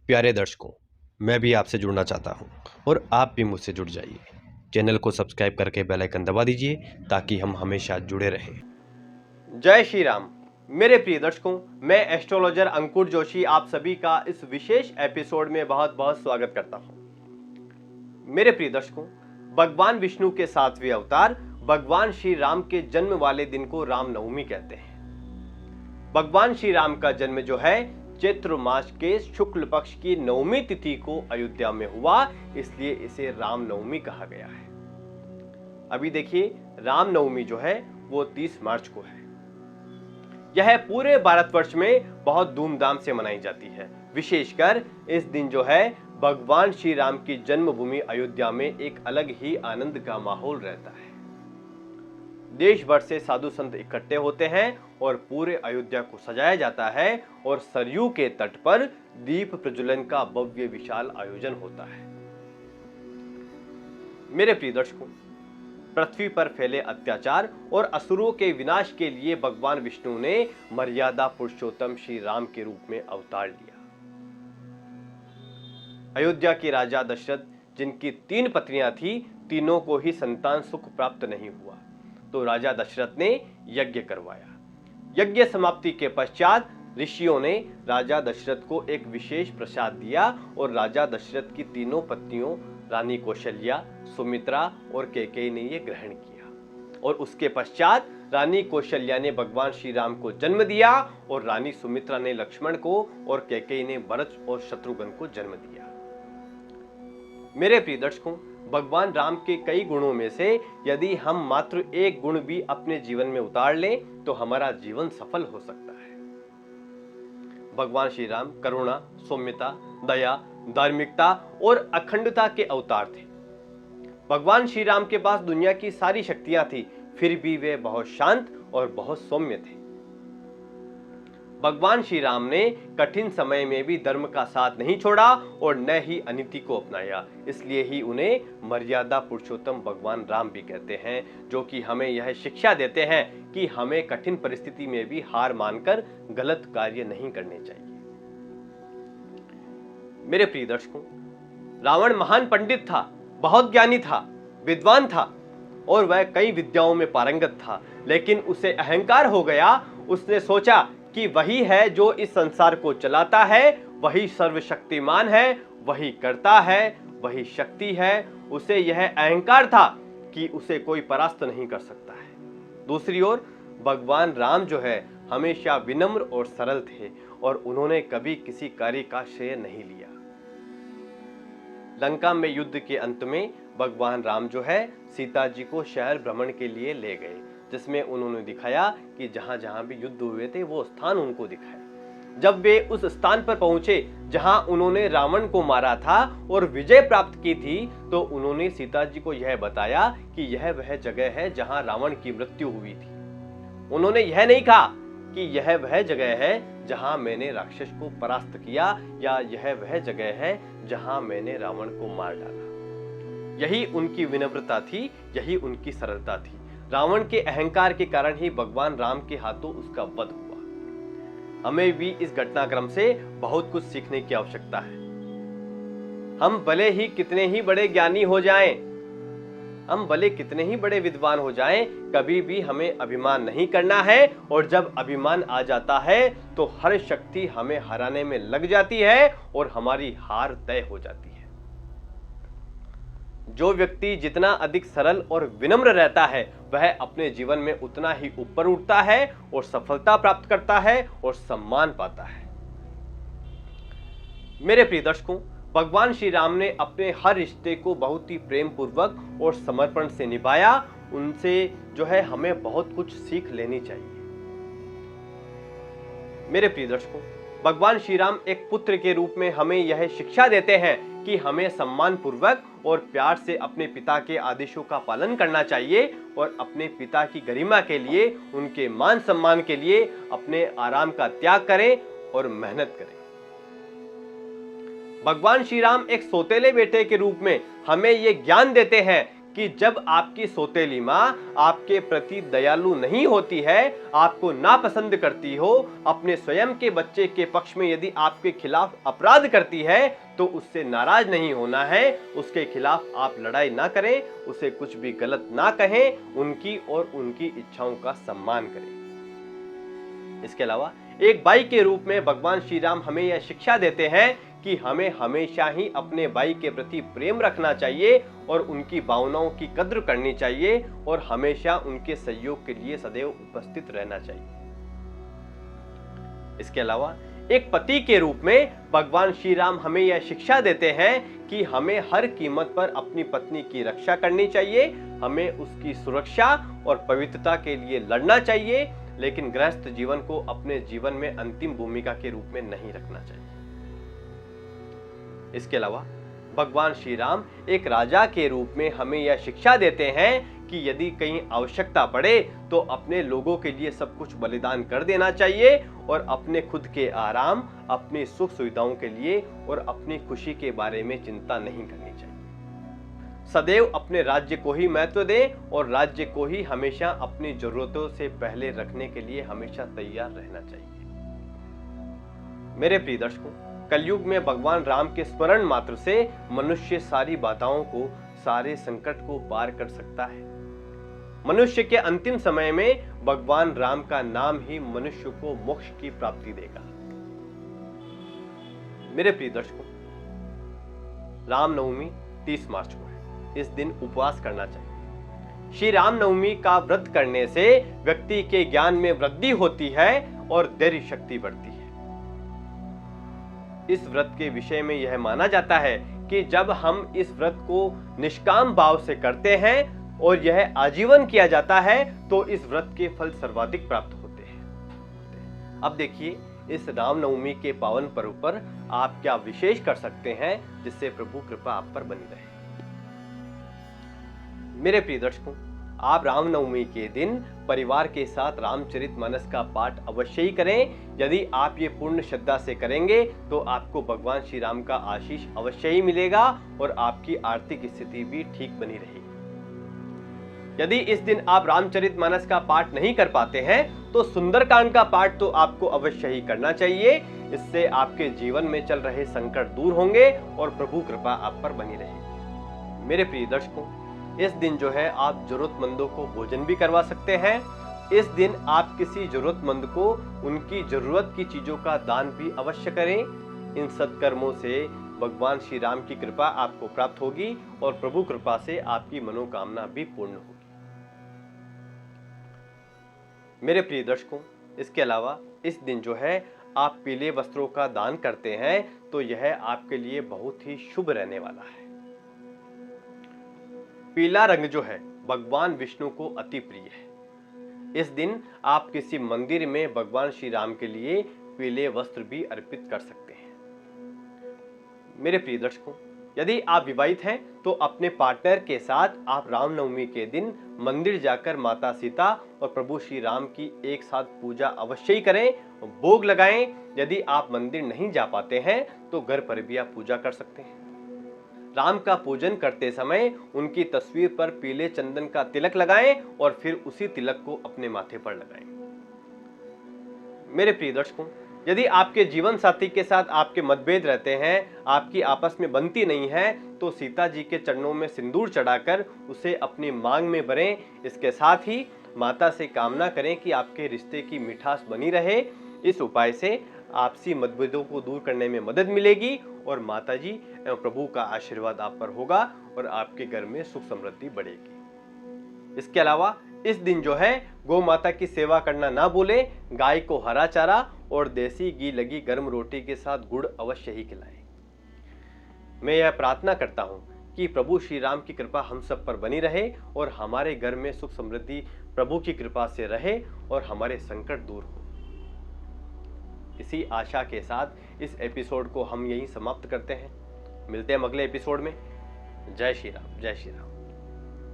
प्यारे दर्शकों, मैं भी आपसे जुड़ना चाहता हूं और आप भी मुझसे जुड़ जाइए। चैनल को सब्सक्राइब करके बेल आइकन दबा दीजिए ताकि हम हमेशा जुड़े रहें। जय श्री राम। मेरे प्रिय दर्शकों, मैं एस्ट्रोलॉजर अंकुर जोशी आप सभी का इस विशेष एपिसोड में बहुत बहुत स्वागत करता हूं। मेरे प्रिय दर्शकों, भगवान विष्णु के 7वें अवतार भगवान श्री राम के जन्म वाले दिन को रामनवमी कहते हैं। भगवान श्री राम का जन्म जो है चैत्र मास के शुक्ल पक्ष की नवमी तिथि को अयोध्या में हुआ, इसलिए इसे रामनवमी कहा गया है। अभी देखिए, रामनवमी जो है वो 30 मार्च को है। यह पूरे भारतवर्ष में बहुत धूमधाम से मनाई जाती है। विशेषकर इस दिन जो है भगवान श्री राम की जन्मभूमि अयोध्या में एक अलग ही आनंद का माहौल रहता है। देश भर से साधु संत इकट्ठे होते हैं और पूरे अयोध्या को सजाया जाता है और सरयू के तट पर दीप प्रज्वलन का भव्य विशाल आयोजन होता है। मेरे प्रिय दर्शकों, पृथ्वी पर फैले अत्याचार और असुरों के विनाश के लिए भगवान विष्णु ने मर्यादा पुरुषोत्तम श्री राम के रूप में अवतार लिया। अयोध्या के राजा दशरथ, जिनकी 3 पत्नियां थी, तीनों को ही संतान सुख प्राप्त नहीं हुआ, तो राजा दशरथ ने यज्ञ करवाया। यज्ञ समाप्ति के पश्चात ऋषियों ने राजा दशरथ को एक विशेष प्रसाद दिया और राजा दशरथ की तीनों पत्नियों रानी कौशल्या, सुमित्रा और कैकेयी ने यह ग्रहण किया। और उसके पश्चात रानी कौशल्या ने भगवान श्री राम को जन्म दिया और रानी सुमित्रा ने लक्ष्मण को और कैकेयी ने भरत और शत्रुघ्न को जन्म दिया। मेरे प्रिय दर्शकों, भगवान राम के कई गुणों में से यदि हम मात्र एक गुण भी अपने जीवन में उतार लें तो हमारा जीवन सफल हो सकता है। भगवान श्री राम करुणा, सौम्यता, दया, धार्मिकता और अखंडता के अवतार थे। भगवान श्री राम के पास दुनिया की सारी शक्तियां थी, फिर भी वे बहुत शांत और बहुत सौम्य थे। भगवान श्री राम ने कठिन समय में भी धर्म का साथ नहीं छोड़ा और न ही अनीति को अपनाया, इसलिए ही उन्हें मर्यादा पुरुषोत्तम भगवान राम भी कहते हैं, जो कि हमें यह शिक्षा देते हैं कि हमें कठिन परिस्थिति में भी हार मानकर गलत कार्य नहीं करने चाहिए। मेरे प्रिय दर्शकों, रावण महान पंडित था, बहुत ज्ञानी था, विद्वान था और वह कई विद्याओं में पारंगत था, लेकिन उसे अहंकार हो गया। उसने सोचा कि वही है जो इस संसार को चलाता है, वही सर्वशक्तिमान है, वही करता है, वही शक्ति है। उसे यह अहंकार था कि उसे कोई परास्त नहीं कर सकता है। दूसरी ओर भगवान राम जो है हमेशा विनम्र और सरल थे और उन्होंने कभी किसी कार्य का श्रेय नहीं लिया। लंका में युद्ध के अंत में भगवान राम जो है सीता जी को शहर भ्रमण के लिए ले गए, जिसमें उन्होंने दिखाया कि जहां जहां भी युद्ध हुए थे वो स्थान उनको दिखाया। जब वे उस स्थान पर पहुंचे जहां उन्होंने रावण को मारा था और विजय प्राप्त की थी, तो उन्होंने सीता जी को यह बताया कि यह वह जगह है जहां रावण की मृत्यु हुई थी। उन्होंने यह नहीं कहा कि यह वह जगह है जहां मैंने राक्षस को परास्त किया या यह वह जगह है जहां मैंने रावण को मार डाला। यही उनकी विनम्रता थी, यही उनकी सरलता थी। रावण के अहंकार के कारण ही भगवान राम के हाथों उसका वध हुआ। हमें भी इस घटनाक्रम से बहुत कुछ सीखने की आवश्यकता है। हम भले ही कितने ही बड़े ज्ञानी हो जाएं, हम भले कितने ही बड़े विद्वान हो जाएं, कभी भी हमें अभिमान नहीं करना है। और जब अभिमान आ जाता है तो हर शक्ति हमें हराने में लग जाती है और हमारी हार तय हो जाती है। जो व्यक्ति जितना अधिक सरल और विनम्र रहता है, वह अपने जीवन में उतना ही ऊपर उठता है और सफलता प्राप्त करता है और सम्मान पाता है। मेरे प्रिय दर्शकों, भगवान श्री राम ने अपने हर रिश्ते को बहुत ही प्रेम पूर्वक और समर्पण से निभाया। उनसे जो है हमें बहुत कुछ सीख लेनी चाहिए। मेरे प्रिय दर्शकों, भगवान श्री राम एक पुत्र के रूप में हमें यह शिक्षा देते हैं कि हमें सम्मान पूर्वक और प्यार से अपने पिता के आदेशों का पालन करना चाहिए और अपने पिता की गरिमा के लिए, उनके मान सम्मान के लिए अपने आराम का त्याग करें और मेहनत करें। भगवान श्री राम एक सौतेले बेटे के रूप में हमें यह ज्ञान देते हैं कि जब आपकी सौतेली माँ आपके प्रति दयालु नहीं होती है, आपको नापसंद करती हो, अपने स्वयं के बच्चे के पक्ष में यदि आपके खिलाफ अपराध करती है, तो उससे नाराज नहीं होना है, उसके खिलाफ आप लड़ाई ना करें, उसे कुछ भी गलत ना कहें, उनकी और उनकी इच्छाओं का सम्मान करें। इसके अलावा एक भाई के रूप में भगवान श्री राम हमें यह शिक्षा देते हैं कि हमें हमेशा ही अपने भाई के प्रति प्रेम रखना चाहिए और उनकी भावनाओं की कद्र करनी चाहिए और हमेशा उनके सहयोग के लिए सदैव उपस्थित रहना चाहिए। इसके अलावा एक पति के रूप में भगवान श्री राम हमें यह शिक्षा देते हैं कि हमें हर कीमत पर अपनी पत्नी की रक्षा करनी चाहिए, हमें उसकी सुरक्षा और पवित्रता के लिए लड़ना चाहिए, लेकिन गृहस्थ जीवन को अपने जीवन में अंतिम भूमिका के रूप में नहीं रखना चाहिए। इसके अलावा भगवान श्री राम एक राजा के रूप में हमें यह शिक्षा देते हैं कि यदि कहीं आवश्यकता पड़े तो अपने लोगों के लिए सब कुछ बलिदान कर देना चाहिए और अपने खुद के आराम, अपनी सुख सुविधाओं के लिए और अपनी खुशी के बारे में चिंता नहीं करनी चाहिए। सदैव अपने राज्य को ही महत्व दें और राज्य को ही हमेशा अपनी जरूरतों से पहले रखने के लिए हमेशा तैयार रहना चाहिए। मेरे प्रिय दर्शकों, कलयुग में भगवान राम के स्मरण मात्र से मनुष्य सारी बाधाओं को, सारे संकट को पार कर सकता है। मनुष्य के अंतिम समय में भगवान राम का नाम ही मनुष्य को मोक्ष की प्राप्ति देगा। मेरे प्रिय दर्शकों, रामनवमी 30 मार्च को है। इस दिन उपवास करना चाहिए। श्री रामनवमी का व्रत करने से व्यक्ति के ज्ञान में वृद्धि होती है और धैर्य शक्ति बढ़ती है। इस व्रत के विषय में यह माना जाता है कि जब हम इस व्रत को निष्काम भाव से करते हैं और यह आजीवन किया जाता है तो इस व्रत के फल सर्वाधिक प्राप्त होते हैं। अब देखिए, इस रामनवमी के पावन पर्व पर आप क्या विशेष कर सकते हैं जिससे प्रभु कृपा आप पर बनी रहे। मेरे प्रिय दर्शकों, आप रामनवमी के दिन परिवार के साथ रामचरितमानस का पाठ अवश्य ही करें। यदि आप ये पूर्ण श्रद्धा से करेंगे तो आपको भगवान श्री राम का आशीष अवश्य ही मिलेगा और आपकी आर्थिक स्थिति भी ठीक बनी रहेगी। यदि इस दिन आप रामचरितमानस का पाठ नहीं कर पाते हैं तो सुंदरकांड का पाठ तो आपको अवश्य ही करना चाहिए। इससे आपके जीवन में चल रहे संकट दूर होंगे और प्रभु कृपा आप पर बनी रहेगी। मेरे प्रिय दर्शकों, इस दिन जो है आप जरूरतमंदों को भोजन भी करवा सकते हैं। इस दिन आप किसी जरूरतमंद को उनकी जरूरत की चीजों का दान भी अवश्य करें। इन सत्कर्मों से भगवान श्री राम की कृपा आपको प्राप्त होगी और प्रभु कृपा से आपकी मनोकामना भी पूर्ण होगी। मेरे प्रिय दर्शकों, इसके अलावा इस दिन जो है आप पीले वस्त्रों का दान करते हैं तो यह आपके लिए बहुत ही शुभ रहने वाला है। पीला रंग जो है भगवान विष्णु को अति प्रिय है। इस दिन आप किसी मंदिर में भगवान श्री राम के लिए पीले वस्त्र भी अर्पित कर सकते हैं। मेरे प्रिय दर्शकों, यदि आप विवाहित हैं तो अपने पार्टनर के साथ आप रामनवमी के दिन मंदिर जाकर माता सीता और प्रभु श्री राम की एक साथ पूजा अवश्य ही करें, भोग लगाएं। यदि आप मंदिर नहीं जा पाते हैं तो घर पर भी आप पूजा कर सकते हैं। राम का पूजन करते समय उनकी तस्वीर पर पीले चंदन का तिलक लगाएं और फिर उसी तिलक को अपने माथे पर लगाएं। मेरे प्रिय दर्शकों, यदि आपके जीवन साथी के साथ आपके मतभेद रहते हैं, आपकी आपस में बनती नहीं है, तो सीता जी के चरणों में सिंदूर चढ़ाकर उसे अपनी मांग में भरें। इसके साथ ही माता से कामना करें कि आपके रिश्ते की मिठास बनी रहे। इस उपाय से आपसी मतभेदों को दूर करने में मदद मिलेगी और माता जी एवं प्रभु का आशीर्वाद आप पर होगा और आपके घर में सुख समृद्धि बढ़ेगी। इसके अलावा इस दिन जो है गौ माता की सेवा करना ना भूलें। गाय को हरा चारा और देसी घी लगी गर्म रोटी के साथ गुड़ अवश्य ही खिलाएं। मैं यह प्रार्थना करता हूँ कि प्रभु श्री राम की कृपा हम सब पर बनी रहे और हमारे घर में सुख समृद्धि प्रभु की कृपा से रहे और हमारे संकट दूर हो। इसी आशा के साथ इस एपिसोड को हम यहीं समाप्त करते हैं। मिलते हैं अगले एपिसोड में। जय श्री राम, जय श्री राम।